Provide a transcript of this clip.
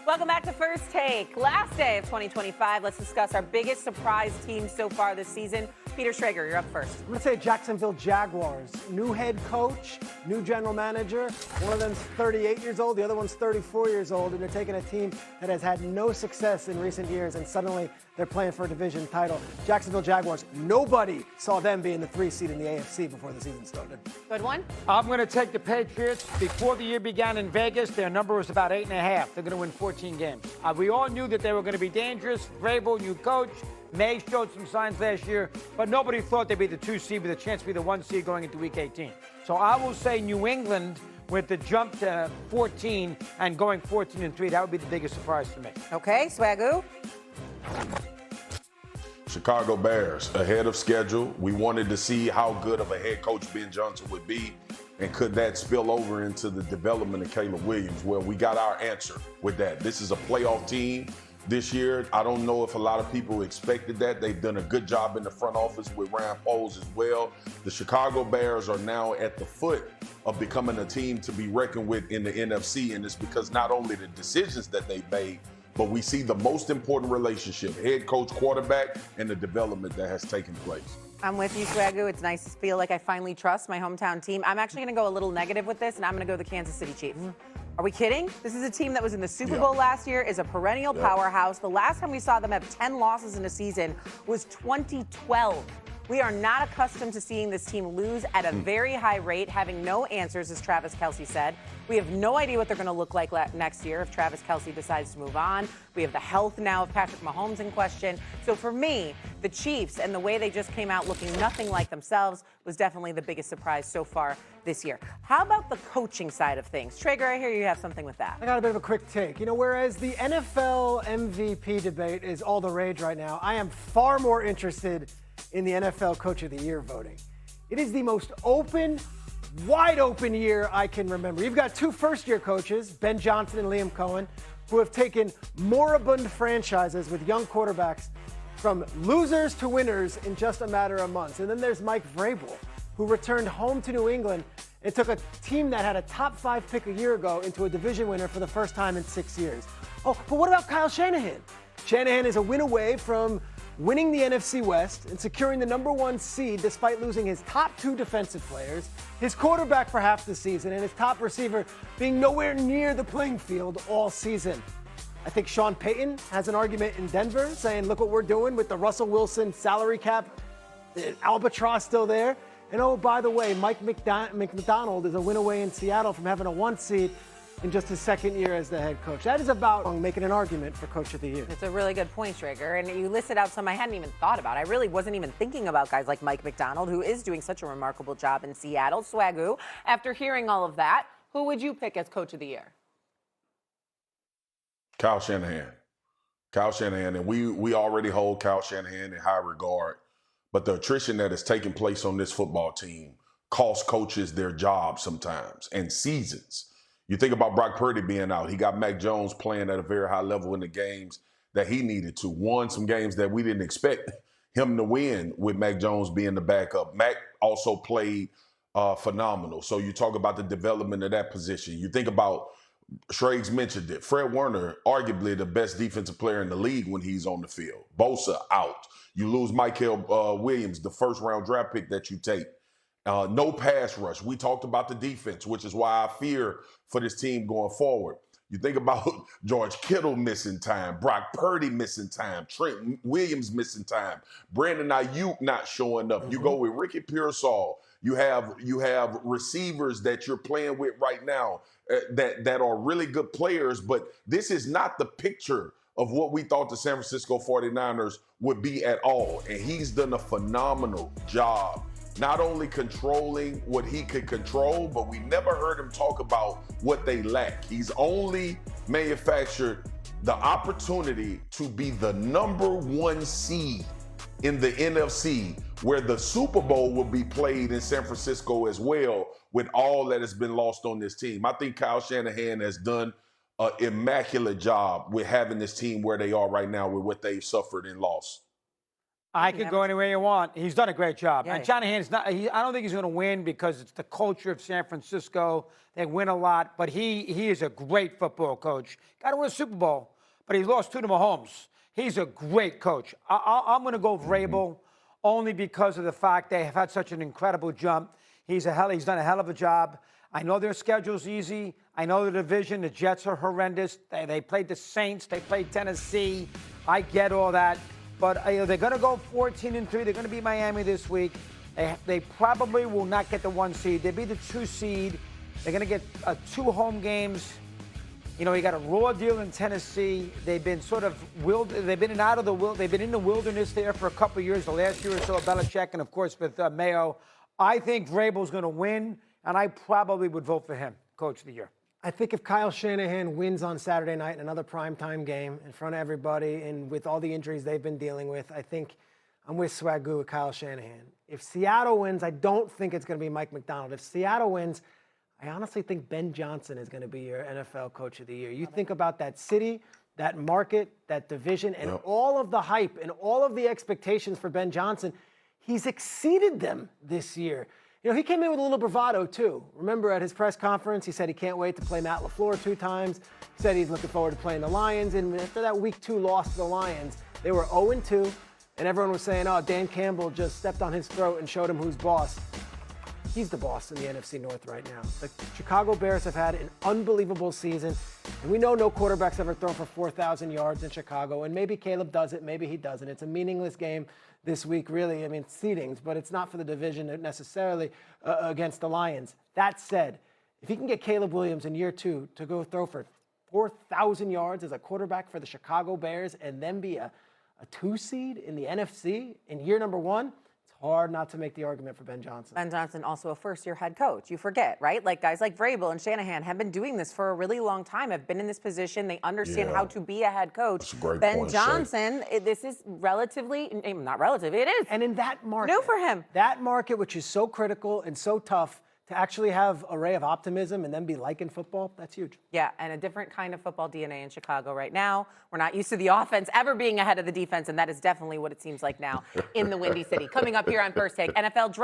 Welcome back to First Take. Last day of 2025. Let's discuss our biggest surprise team so far this season. Peter Schrager, you're up first. I'm going to say Jacksonville Jaguars. New head coach, new general manager. One of them's 38 years old, the other one's 34 years old, and they're taking a team that has had no success in recent years, and suddenly they're playing for a division title. Jacksonville Jaguars, nobody saw them being the 3 seed in the AFC before the season started. Good one. I'm going to take the Patriots. Before the year began in Vegas, their number was about 8.5. They're going to win 14 games. We all knew that they were going to be dangerous. Vrabel, new coach. May showed some signs last year, but nobody thought they'd be the 2 seed with a chance to be the 1 seed going into Week 18. So I will say New England with the jump to 14 and going 14-3. That would be the biggest surprise to me. Okay, Swagu. Chicago Bears, ahead of schedule. We wanted to see how good of a head coach Ben Johnson would be, and could that spill over into the development of Caleb Williams? Well, we got our answer with that. This is a playoff team this year. I don't know if a lot of people expected that. They've done a good job in the front office with Ryan Poles as well. The Chicago Bears are now at the foot of becoming a team to be reckoned with in the NFC, and it's because not only the decisions that they've made, but we see the most important relationship, head coach, quarterback, and the development that has taken place. I'm with you, Swagu. It's nice to feel like I finally trust my hometown team. I'm actually going to go a little negative with this, and I'm going to go the Kansas City Chiefs. Are we kidding? This is a team that was in the Super Bowl last year, is a perennial powerhouse. The last time we saw them have 10 losses in a season was 2012. We are not accustomed to seeing this team lose at a very high rate, having no answers, as Travis Kelce said. We have no idea what they're going to look like next year if Travis Kelce decides to move on. We have the health now of Patrick Mahomes in question. So for me, the Chiefs and the way they just came out looking nothing like themselves was definitely the biggest surprise so far this year. How about the coaching side of things? Traeger, I hear you have something with that. I got a bit of a quick take. You know, whereas the NFL MVP debate is all the rage right now, I am far more interested in the NFL Coach of the Year voting. It is the most open, wide open year I can remember. You've got 2 first-year coaches, Ben Johnson and Liam Cohen, who have taken moribund franchises with young quarterbacks from losers to winners in just a matter of months. And then there's Mike Vrabel, who returned home to New England and took a team that had a top 5 pick a year ago into a division winner for the first time in 6 years. Oh, but what about Kyle Shanahan? Shanahan is a win away from winning the NFC West and securing the number 1 seed despite losing his top 2 defensive players, his quarterback for half the season, and his top receiver being nowhere near the playing field all season. I think Sean Payton has an argument in Denver saying, look what we're doing with the Russell Wilson salary cap, the albatross still there. And oh, by the way, Mike McDonald is a win away in Seattle from having a 1 seed in just his 2nd year as the head coach. That is about making an argument for Coach of the Year. It's a really good point, Traeger. And you listed out some I hadn't even thought about. I really wasn't even thinking about guys like Mike McDonald, who is doing such a remarkable job in Seattle. Swagu, after hearing all of that, who would you pick as Coach of the Year? Kyle Shanahan. Kyle Shanahan, and we already hold Kyle Shanahan in high regard, but the attrition that has taken place on this football team costs coaches their jobs sometimes and seasons. You think about Brock Purdy being out. He got Mac Jones playing at a very high level in the games that he needed to. Won some games that we didn't expect him to win with Mac Jones being the backup. Mac also played phenomenal. So you talk about the development of that position. You think about, Schrags mentioned it, Fred Warner, arguably the best defensive player in the league when he's on the field. Bosa out. You lose Michael Williams, the first-round draft pick that you take. No pass rush. We talked about the defense, which is why I fear for this team going forward. You think about George Kittle missing time, Brock Purdy missing time, Trent Williams missing time, Brandon Ayuk not showing up. You go with Ricky Pearsall. You have receivers that you're playing with right now that are really good players, but this is not the picture of what we thought the San Francisco 49ers would be at all. And he's done a phenomenal job not only controlling what he could control, but we never heard him talk about what they lack. He's only manufactured the opportunity to be the number 1 seed in the NFC, where the Super Bowl will be played in San Francisco as well, with all that has been lost on this team. I think Kyle Shanahan has done an immaculate job with having this team where they are right now with what they've suffered and lost. I could go anywhere you want. He's done a great job. Yeah. And Shanahan's not. I don't think he's going to win because it's the culture of San Francisco. They win a lot, but he is a great football coach. Got to win a Super Bowl, but he lost 2 to Mahomes. He's a great coach. I'm going to go Vrabel only because of the fact they have had such an incredible jump. He's done a hell of a job. I know their schedule's easy. I know the division. The Jets are horrendous. They played the Saints. They played Tennessee. I get all that. But they're going to go 14-3. They're going to beat Miami this week. They probably will not get the 1 seed. They'll be the 2 seed. They're going to get 2 home games. You know, you got a raw deal in Tennessee. They've been sort of they've been in the wilderness there for a couple of years. The last year or so, Belichick, and of course with Mayo. I think Vrabel's going to win, and I probably would vote for him, Coach of the Year. I think if Kyle Shanahan wins on Saturday night in another primetime game in front of everybody and with all the injuries they've been dealing with, I think I'm with Swagu with Kyle Shanahan. If Seattle wins, I don't think it's going to be Mike McDonald. If Seattle wins, I honestly think Ben Johnson is going to be your NFL Coach of the Year. You think about that city, that market, that division, and all of the hype and all of the expectations for Ben Johnson. He's exceeded them this year. You know, he came in with a little bravado, too. Remember at his press conference, he said he can't wait to play Matt LaFleur 2 times. He said he's looking forward to playing the Lions. And after that Week 2 loss to the Lions, they were 0-2. And everyone was saying, oh, Dan Campbell just stepped on his throat and showed him who's boss. He's the boss in the NFC North right now. The Chicago Bears have had an unbelievable season. And we know no quarterback's ever thrown for 4,000 yards in Chicago. And maybe Caleb does it, maybe he doesn't. It's a meaningless game this week, really. I mean, seedings, but it's not for the division necessarily against the Lions. That said, if he can get Caleb Williams in year 2 to go throw for 4,000 yards as a quarterback for the Chicago Bears and then be a 2 seed in the NFC in year number 1, it's hard not to make the argument for Ben Johnson. Ben Johnson, also a first-year head coach. You forget, right? Like guys like Vrabel and Shanahan have been doing this for a really long time, have been in this position. They understand how to be a head coach. That's a great Ben point, Johnson, this is relatively, not relative, it is. And in that market, new for him. That market, which is so critical and so tough, to actually have a ray of optimism and then be liking football, that's huge. Yeah, and a different kind of football DNA in Chicago right now. We're not used to the offense ever being ahead of the defense, and that is definitely what it seems like now in the Windy City. Coming up here on First Take, NFL Draft.